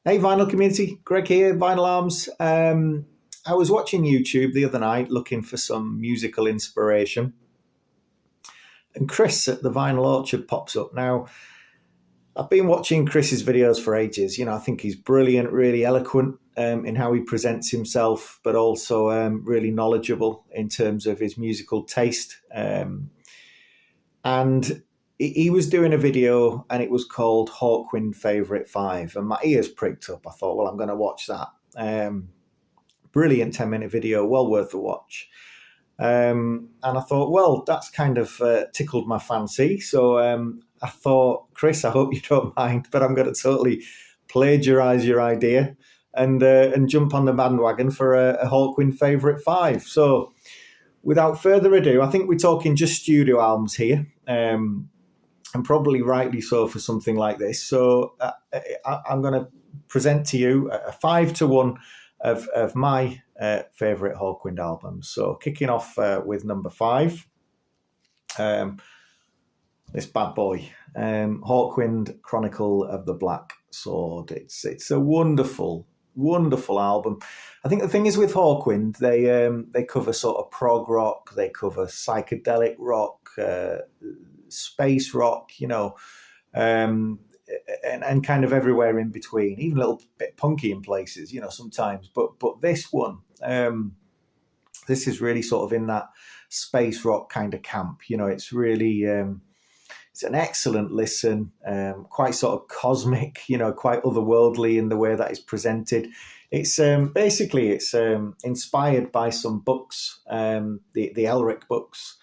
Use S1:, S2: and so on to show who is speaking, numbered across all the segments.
S1: Hey, vinyl community, Greg here, Vinyl Arms. I was watching YouTube the other night looking for some musical inspiration, and Chris at the Vinyl Orchard pops up. Now, I've been watching Chris's videos for ages. I think he's brilliant, really eloquent in how he presents himself, but also really knowledgeable in terms of his musical taste. And he was doing a video and it was called Hawkwind Favourite 5, and my ears pricked up. I thought, well, I'm going to watch that. Brilliant 10-minute video, well worth a watch. And I thought, well, that's kind of tickled my fancy. So I thought, Chris, I hope you don't mind, but I'm going to totally plagiarise your idea and jump on the bandwagon for a Hawkwind Favourite 5. So without further ado, I think we're talking just studio albums here. And probably rightly so for something like this. So I'm going to present to you a 5-to-1 of my favourite Hawkwind albums. So kicking off with number 5, this bad boy, Hawkwind Chronicle of the Black Sword. It's a wonderful album. I think the thing is with Hawkwind, they cover sort of prog rock, they cover psychedelic rock, space rock, and kind of everywhere in between, even a little bit punky in places, sometimes. But this one, this is really sort of in that space rock kind of camp. It's really, it's an excellent listen, quite sort of cosmic, quite otherworldly in the way that it's presented. It's basically it's inspired by some books, the Elric books.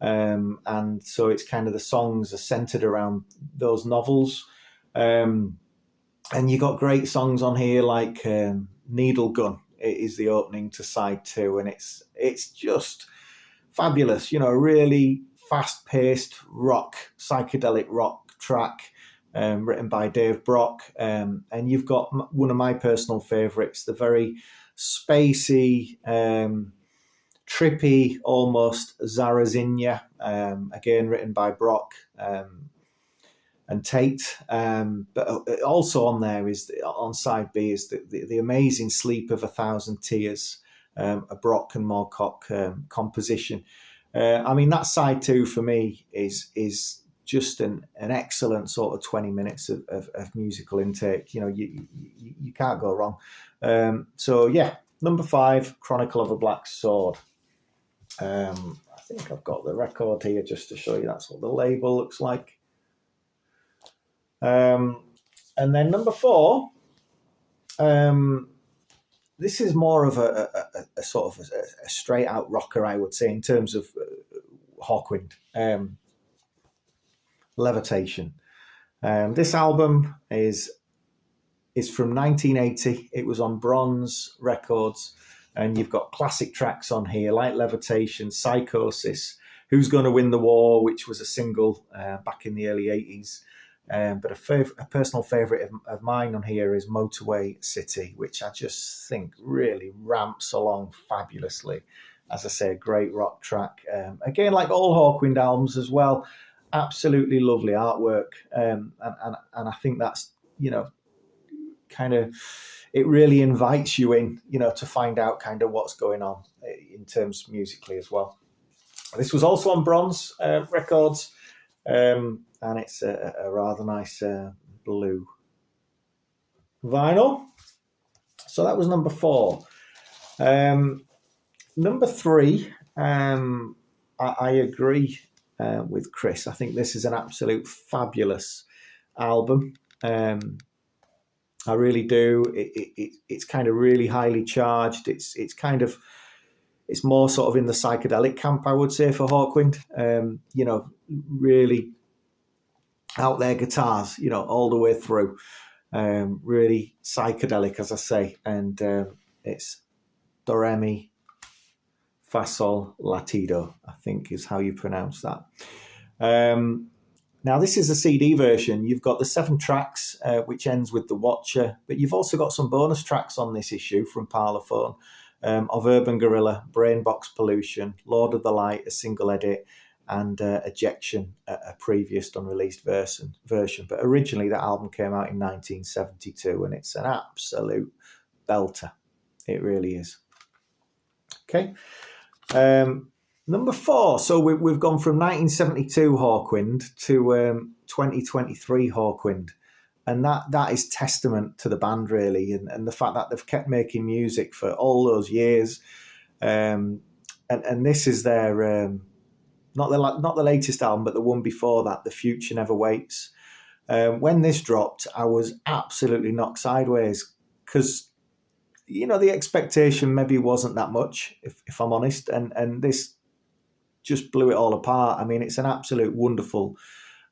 S1: And so it's kind of the songs are centered around those novels. And you got great songs on here like Needle Gun is the opening to side 2. And it's just fabulous, really fast-paced rock, psychedelic rock track written by Dave Brock. And you've got one of my personal favorites, the very spacey, trippy, almost Zarazinya, again written by Brock and Tate. But also on there is on side B is the amazing Sleep of 1,000 Tears, a Brock and Moorcock composition. That side 2 for me is just an excellent sort of 20 minutes of musical intake. You can't go wrong. So yeah, number 5, Chronicle of a Black Sword. I think I've got the record here just to show you that's what the label looks like. And then number 4, this is more of a sort of a straight out rocker, I would say, in terms of Hawkwind. Levitation. This album is from 1980. It was on Bronze Records. And you've got classic tracks on here like Levitation, Psychosis, Who's Gonna Win the War, which was a single back in the early 80s. But a personal favourite of mine on here is Motorway City, which I just think really ramps along fabulously. As I say, a great rock track. Again, like all Hawkwind albums as well, absolutely lovely artwork. And I think that's, kind of... it really invites you in, to find out kind of what's going on in terms musically as well. This was also on Bronze Records, and it's a rather nice blue vinyl. So that was number 4. Number 3, I agree with Chris. I think this is an absolute fabulous album. I really do. It's kind of really highly charged. It's more sort of in the psychedelic camp, I would say, for Hawkwind. Really out there guitars, all the way through. Really psychedelic, as I say. And it's Do Re Mi Fa Sol Latido, I think is how you pronounce that. Now, this is the CD version. You've got the 7 tracks, which ends with The Watcher, but you've also got some bonus tracks on this issue from Parlophone, of Urban Gorilla, Brainbox Pollution, Lord of the Light, a single edit, and Ejection, a previous unreleased version. But originally that album came out in 1972, and it's an absolute belter. It really is. Okay. Number 4. So we've gone from 1972 Hawkwind to 2023 Hawkwind. And that is testament to the band, really, and the fact that they've kept making music for all those years. And this is their not the latest album, but the one before that, The Future Never Waits. When this dropped, I was absolutely knocked sideways because, the expectation maybe wasn't that much, if I'm honest, and this just blew it all apart. I mean, it's an absolute wonderful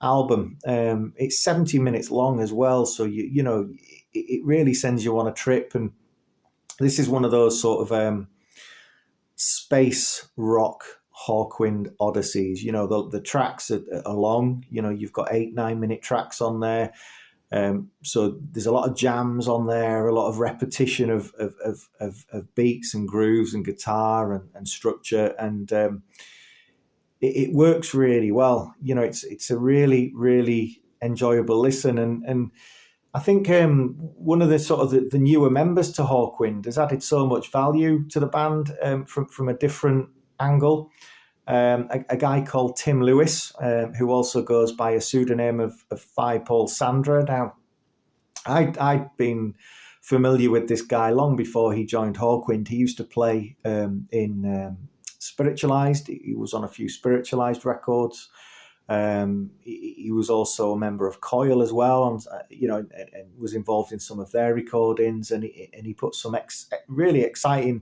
S1: album. It's 70 minutes long as well, so it really sends you on a trip. And this is one of those sort of space rock Hawkwind odysseys. The tracks are long. You've got 8-9 minute tracks on there. So there's a lot of jams on there, a lot of repetition of beats and grooves and guitar and structure, and it works really well. It's a really, really enjoyable listen. And I think one of the sort of the newer members to Hawkwind has added so much value to the band from a different angle. A guy called Tim Lewis, who also goes by a pseudonym of Thighpole Sandra. Now, I'd been familiar with this guy long before he joined Hawkwind. He used to play in Spiritualized. He was on a few Spiritualized records. He was also a member of Coil as well, and was involved in some of their recordings. And he put some really exciting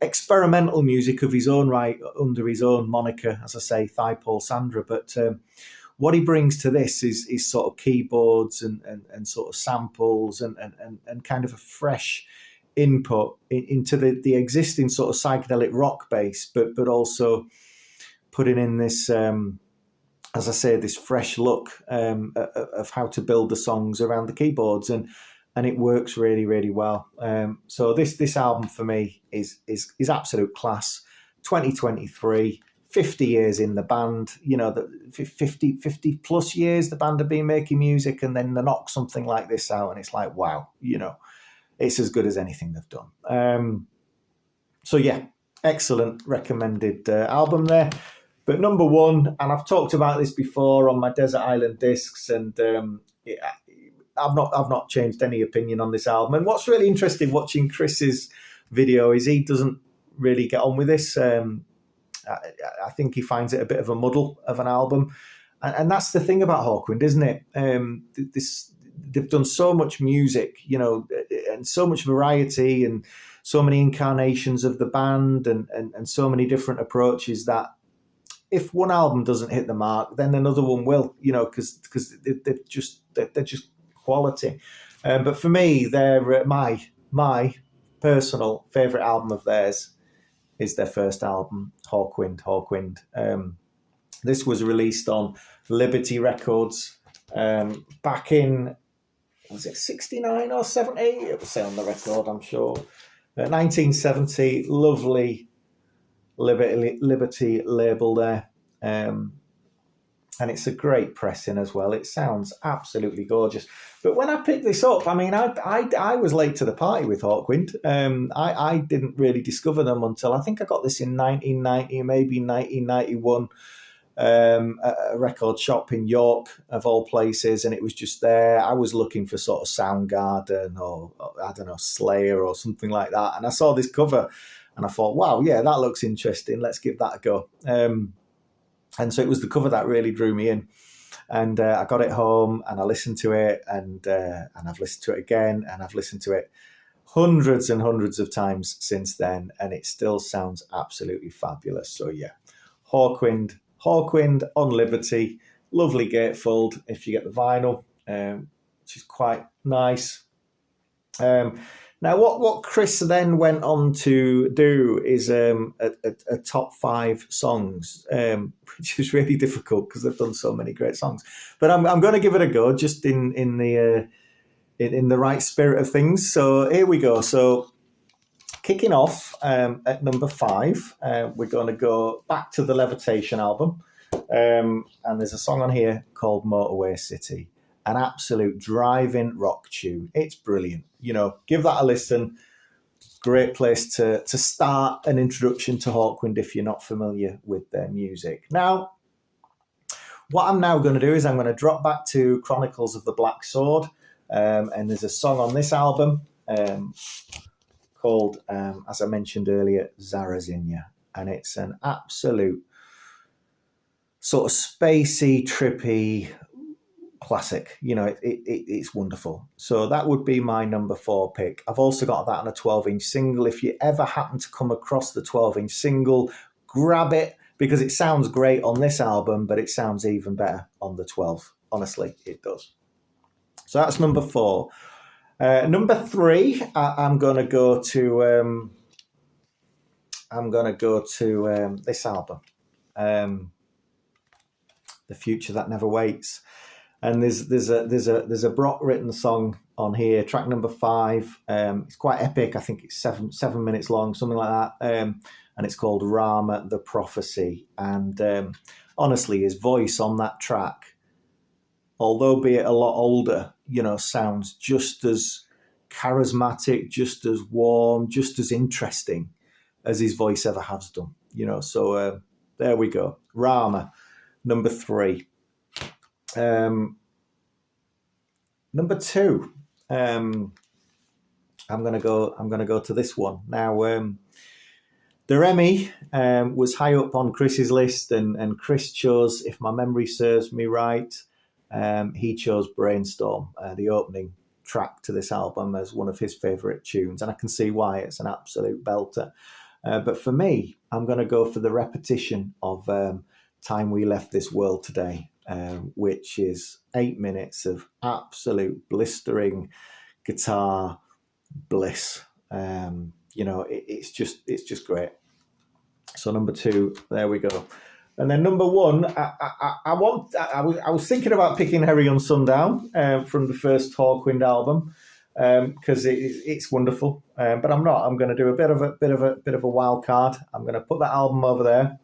S1: experimental music of his own right under his own moniker, as I say, Thighpole Sandra. But what he brings to this is sort of keyboards and sort of samples and kind of a fresh input into the existing sort of psychedelic rock base, but also putting in this, as I say, this fresh look of how to build the songs around the keyboards, and it works really, really well. So this album for me is absolute class. 2023, 50 years in the band, the 50 plus years the band have been making music, and then they knock something like this out, and it's like, wow, it's as good as anything they've done. So yeah, excellent recommended album there. But number 1, and I've talked about this before on my Desert Island Discs, and I've not changed any opinion on this album. And what's really interesting watching Chris's video is he doesn't really get on with this. I think he finds it a bit of a muddle of an album, and that's the thing about Hawkwind, isn't it? They've done so much music, and so much variety, and so many incarnations of the band, and so many different approaches that if one album doesn't hit the mark, then another one will, because they're just quality. But for me, they're my personal favourite album of theirs is their first album, Hawkwind. This was released on Liberty Records back in, was it 69 or 70? It will say on the record, I'm sure. 1970, lovely Liberty label there. And it's a great pressing as well. It sounds absolutely gorgeous. But when I picked this up, I mean, I was late to the party with Hawkwind. I didn't really discover them until I think I got this in 1990, maybe 1991, at a record shop in York, of all places, and it was just there. I was looking for sort of Soundgarden or I don't know, Slayer or something like that, and I saw this cover, and I thought, wow, yeah, that looks interesting. Let's give that a go. And so it was the cover that really drew me in, and I got it home and I listened to it, and I've listened to it again, and I've listened to it hundreds and hundreds of times since then, and it still sounds absolutely fabulous. So yeah, Hawkwind on Liberty, lovely gatefold if you get the vinyl, which is quite nice. Now, what Chris then went on to do is a top 5 songs, which is really difficult because they've done so many great songs. But I'm going to give it a go, just in the right spirit of things. So here we go. So kicking off at number 5, we're going to go back to the Levitation album. And there's a song on here called Motorway City, an absolute driving rock tune. It's brilliant. Give that a listen. Great place to start an introduction to Hawkwind if you're not familiar with their music. Now, what I'm now going to do is I'm going to drop back to Chronicles of the Black Sword, and there's a song on this album called, as I mentioned earlier, Zarazinya, and it's an absolute sort of spacey, trippy classic. It's wonderful. So that would be my number 4 pick. I've also got that on a 12-inch single. If you ever happen to come across the 12-inch single, grab it, because it sounds great on this album, but it sounds even better on the 12. Honestly, it does. So that's number 4. Number 3, I'm going to go to. This album, The Future That Never Waits, and there's a Brock written song on here, track number 5. It's quite epic. I think it's 7 minutes long, something like that. And it's called Rama the Prophecy. And honestly, his voice on that track, although be it a lot older, sounds just as charismatic, just as warm, just as interesting as his voice ever has done. So there we go. Rama, number 3. Number 2. I'm gonna go to this one now. The Remy was high up on Chris's list, and Chris chose, if my memory serves me right, he chose Brainstorm, the opening track to this album, as one of his favourite tunes, and I can see why. It's an absolute belter. But for me, I'm going to go for the repetition of Time We Left This World Today, which is 8 minutes of absolute blistering guitar bliss. It's just great. So number 2, there we go. And then number 1, I was thinking about picking Herry on Sundown from the first Hawkwind album, because it's wonderful. But I'm not. I'm going to do a bit of a wild card. I'm going to put that album over there,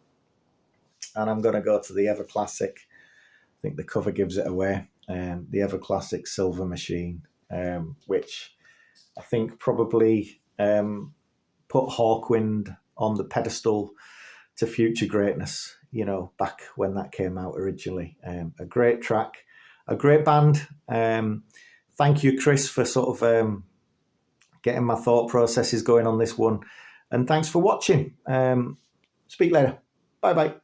S1: and I'm going to go to the ever classic. I think the cover gives it away. The ever classic Silver Machine, which I think probably put Hawkwind on the pedestal to future greatness, back when that came out originally. A great track, a great band. Thank you, Chris, for sort of getting my thought processes going on this one. And thanks for watching. Speak later. Bye-bye.